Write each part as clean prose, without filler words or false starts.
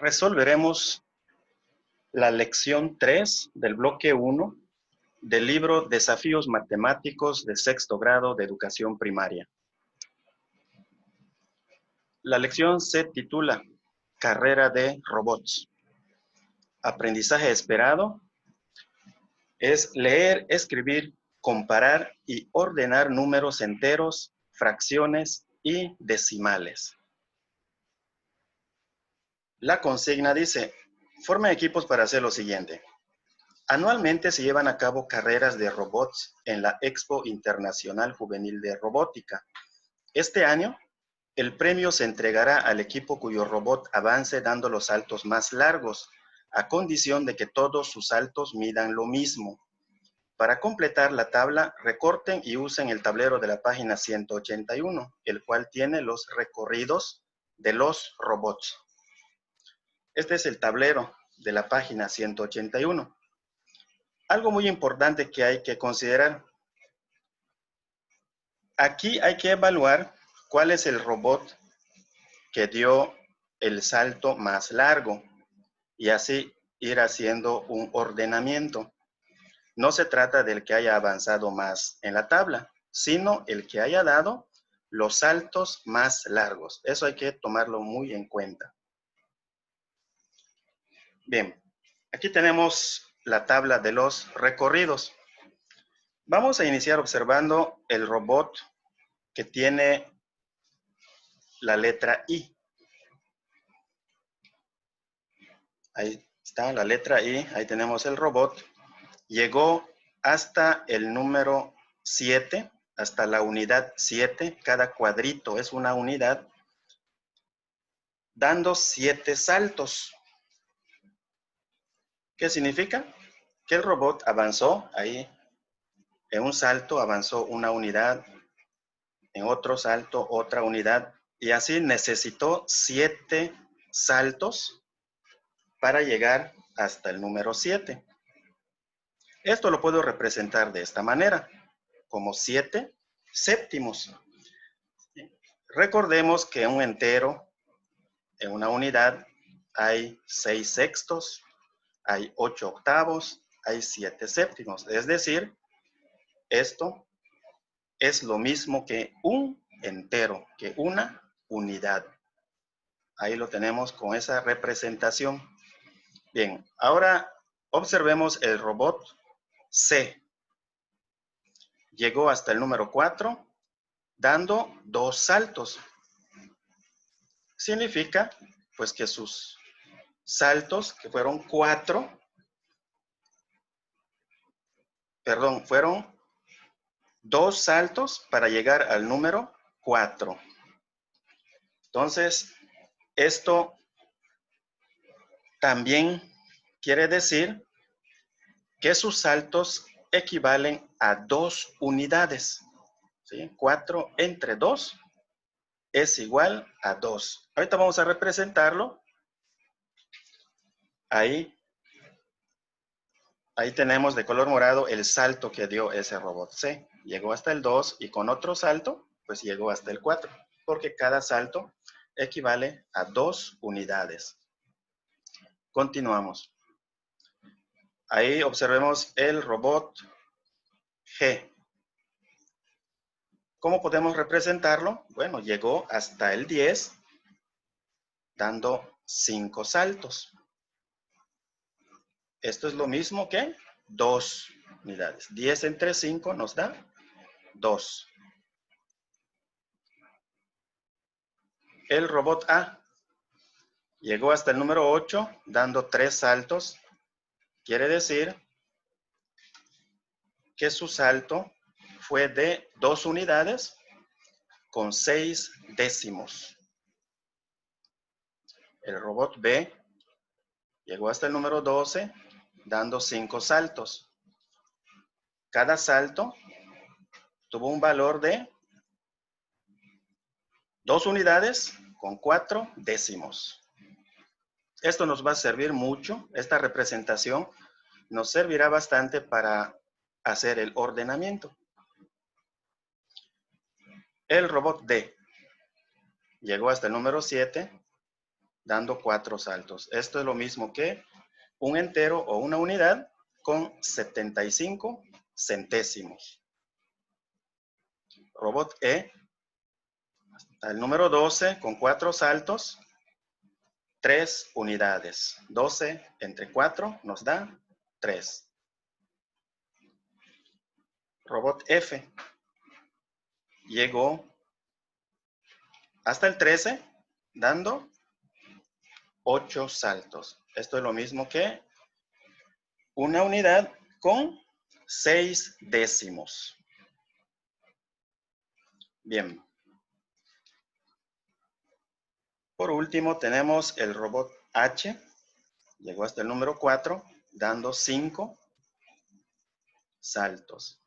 Resolveremos la lección 3 del bloque 1 del libro Desafíos Matemáticos de sexto grado de educación primaria. La lección se titula Carrera de robots. Aprendizaje esperado es leer, escribir, comparar y ordenar números enteros, fracciones y decimales. La consigna dice, formen equipos para hacer lo siguiente. Anualmente se llevan a cabo carreras de robots en la Expo Internacional Juvenil de Robótica. Este año, el premio se entregará al equipo cuyo robot avance dando los saltos más largos, a condición de que todos sus saltos midan lo mismo. Para completar la tabla, recorten y usen el tablero de la página 181, el cual tiene los recorridos de los robots. Este es el tablero de la página 181. Algo muy importante que hay que considerar. Aquí hay que evaluar cuál es el robot que dio el salto más largo y así ir haciendo un ordenamiento. No se trata del que haya avanzado más en la tabla, sino el que haya dado los saltos más largos. Eso hay que tomarlo muy en cuenta. Bien, aquí tenemos la tabla de los recorridos. Vamos a iniciar observando el robot que tiene la letra I. Ahí está la letra I, ahí tenemos el robot. Llegó hasta el número 7, hasta la unidad 7. Cada cuadrito es una unidad, dando 7 saltos. ¿Qué significa? Que el robot avanzó ahí, en un salto avanzó una unidad, en otro salto otra unidad, y así necesitó 7 saltos para llegar hasta el número 7. Esto lo puedo representar de esta manera, como 7 séptimos. Recordemos que en un entero, en una unidad, hay 6 sextos, hay 8 octavos, hay 7 séptimos. Es decir, esto es lo mismo que un entero, que una unidad. Ahí lo tenemos con esa representación. Bien, ahora observemos el robot C. Llegó hasta el número 4, dando 2 saltos. Significa, pues, que sus saltos, que fueron 4, fueron 2 saltos para llegar al número 4. Entonces, esto también quiere decir que sus saltos equivalen a 2 unidades. ¿Sí? 4 entre 2 es igual a 2. Ahorita vamos a representarlo. Ahí tenemos de color morado el salto que dio ese robot C. Llegó hasta el 2 y con otro salto, pues llegó hasta el 4, porque cada salto equivale a 2 unidades. Continuamos. Ahí observemos el robot G. ¿Cómo podemos representarlo? Bueno, llegó hasta el 10, dando 5 saltos. Esto es lo mismo que 2 unidades. 10 entre 5 nos da 2. El robot A llegó hasta el número 8, dando 3 saltos. Quiere decir que su salto fue de 2 unidades con 6 décimos. El robot B llegó hasta el número 12, dando 5 saltos. Cada salto tuvo un valor de 2 unidades con 4 décimos. Esto nos va a servir mucho, esta representación nos servirá bastante para hacer el ordenamiento. El robot D llegó hasta el número 7, dando 4 saltos. Esto es lo mismo que un entero o una unidad con 75 centésimos. Robot E, hasta el número 12 con 4 saltos, 3 unidades. 12 entre 4 nos da 3. Robot F llegó hasta el 13 dando 8 saltos. Esto es lo mismo que una unidad con 6 décimos. Bien. Por último tenemos el robot H. Llegó hasta el número 4 dando 5 saltos.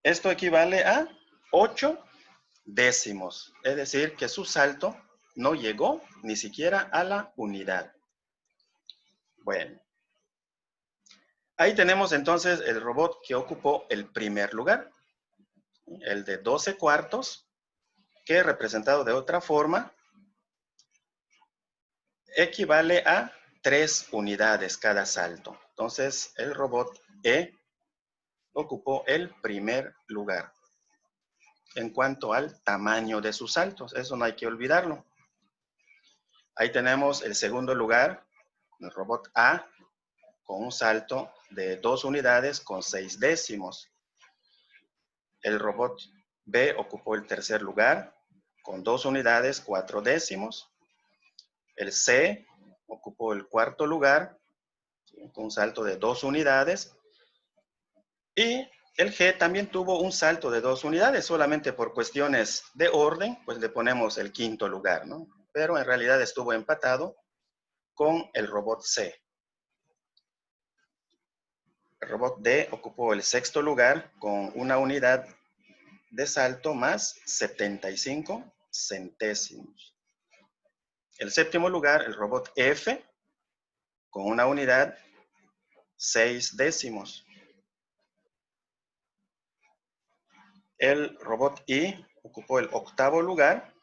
Esto equivale a 8 décimos. Es decir, que su salto no llegó ni siquiera a la unidad. Bueno. Ahí tenemos entonces el robot que ocupó el primer lugar. El de 12 cuartos, que representado de otra forma, equivale a 3 unidades cada salto. Entonces, el robot E ocupó el primer lugar. En cuanto al tamaño de sus saltos, eso no hay que olvidarlo. Ahí tenemos el segundo lugar, el robot A, con un salto de 2 unidades con 6 décimos. El robot B ocupó el tercer lugar, con 2 unidades, 4 décimos. El C ocupó el cuarto lugar, con un salto de 2 unidades. Y el G también tuvo un salto de 2 unidades, solamente por cuestiones de orden, pues le ponemos el quinto lugar, ¿no? Pero en realidad estuvo empatado con el robot C. El robot D ocupó el sexto lugar con una unidad de salto más 75 centésimos. El séptimo lugar, el robot F, con una unidad 6 décimos. El robot I ocupó el octavo lugar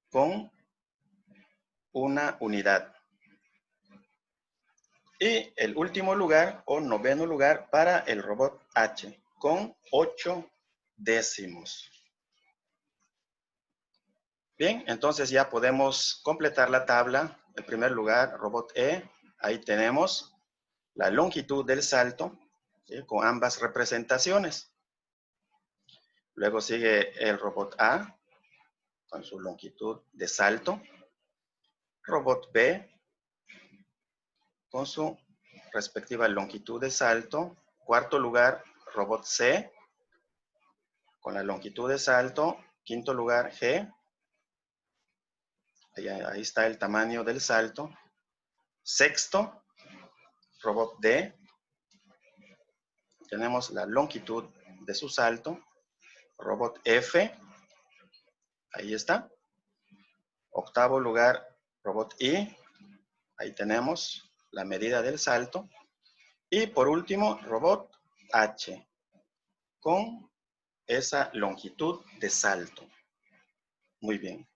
con una unidad. Y el último lugar o noveno lugar para el robot H con 8 décimos. Bien, entonces ya podemos completar la tabla. En primer lugar, robot E, ahí tenemos la longitud del salto, ¿sí?, con ambas representaciones. Luego sigue el robot A con su longitud de salto. Robot B con su respectiva longitud de salto. Cuarto lugar, robot C con la longitud de salto. Quinto lugar, G. Ahí está el tamaño del salto. Sexto, robot D. Tenemos la longitud de su salto. Robot F. Ahí está. Octavo lugar, robot I. Ahí tenemos la medida del salto. Y por último, robot H, con esa longitud de salto. Muy bien.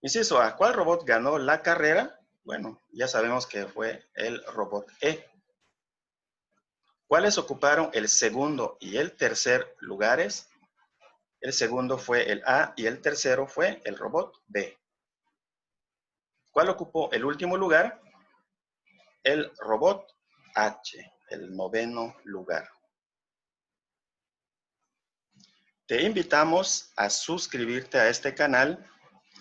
Inciso A, ¿cuál robot ganó la carrera? Bueno, ya sabemos que fue el robot E. ¿Cuáles ocuparon el segundo y el tercer lugares? El segundo fue el A y el tercero fue el robot B. ¿Cuál ocupó el último lugar? El robot H, el noveno lugar. Te invitamos a suscribirte a este canal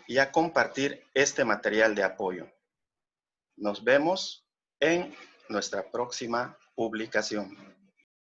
y a compartir este material de apoyo. Nos vemos en nuestra próxima publicación.